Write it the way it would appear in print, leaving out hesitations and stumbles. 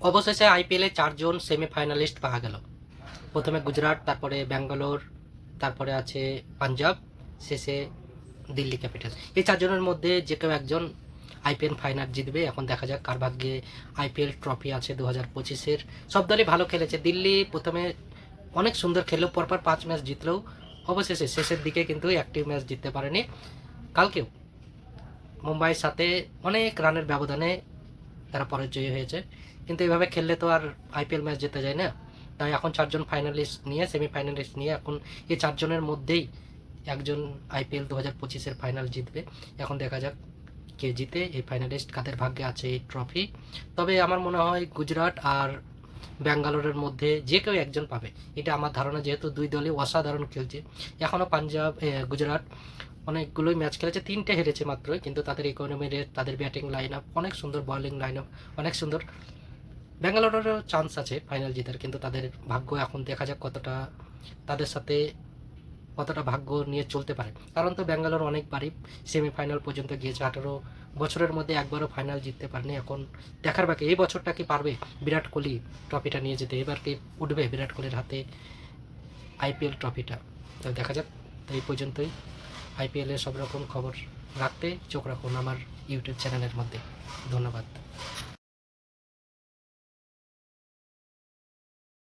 অবশেষে আইপিএলে 4 জন সেমিফাইনালিস্ট পাওয়া গেল। প্রথমে গুজরাট, তারপরে ব্যাঙ্গালোর, তারপরে আছে পাঞ্জাব, শেষে দিল্লি ক্যাপিটালস। এই 4 জনের মধ্যে যে কেউ একজন আইপিএল ফাইনাল জিতবে। এখন দেখা যাক কার ভাগ্যে আইপিএল ট্রফি আছে 2025-এর। সব দলই ভালো খেলেছে। দিল্লি প্রথমে অনেক সুন্দর খেললেও পরপর 5 ম্যাচ জিতলেও অবশেষে শেষের দিকে কিন্তু একটি ম্যাচ জিততে পারেনি। কালকেও মুম্বাইয়ের সাথে অনেক রানের ব্যবধানে তারা পরাজয়ী হয়েছে। কিন্তু এভাবে খেললে তো আর আইপিএল ম্যাচ জিতে যায় না। তাই এখন 4 জন ফাইনালিস্ট নিয়ে, সেমিফাইনালিস্ট নিয়ে, এখন এই 4 জনের মধ্যেই একজন আইপিএল 2025-এর ফাইনাল জিতবে। এখন দেখা যাক কে জিতে, এই ফাইনালিস্ট কাদের ভাগ্যে আছে এই ট্রফি। তবে আমার মনে হয় গুজরাট আর ব্যাঙ্গালোরের মধ্যে যে কেউ একজন পাবে, এটা আমার ধারণা, যেহেতু দুই দলই অসাধারণ খেলছে। এখনও পাঞ্জাব, গুজরাট অনেকগুলোই ম্যাচ খেলেছে, 3টে হেরেছে মাত্র, কিন্তু তাদের ইকোনমি রেট, তাদের ব্যাটিং লাইন আপ অনেক সুন্দর, বোলিং লাইন আপ অনেক সুন্দর। ব্যাঙ্গালোরেরও চান্স আছে ফাইনাল জেতার, কিন্তু তাদের ভাগ্য এখন দেখা যাক কতটা তাদের সাথে কতটা ভাগ্য নিয়ে চলতে পারে। কারণ তো ব্যাঙ্গালোর অনেকবারই সেমিফাইনাল পর্যন্ত গিয়েছে, 18 বছরের মধ্যে একবারও ফাইনাল জিততে পারেনি। এখন দেখার বাকি এই বছরটা কি পারবে বিরাট কোহলি ট্রফিটা নিয়ে যেতে, এবার কি উঠবে বিরাট কোহলির হাতে আইপিএল ট্রফিটা। তো দেখা যাক। তো এই পর্যন্তই। আইপিএলের সব রকম খবর রাখতে চোখ রাখুন আমার ইউটিউব চ্যানেলের মধ্যে। ধন্যবাদ।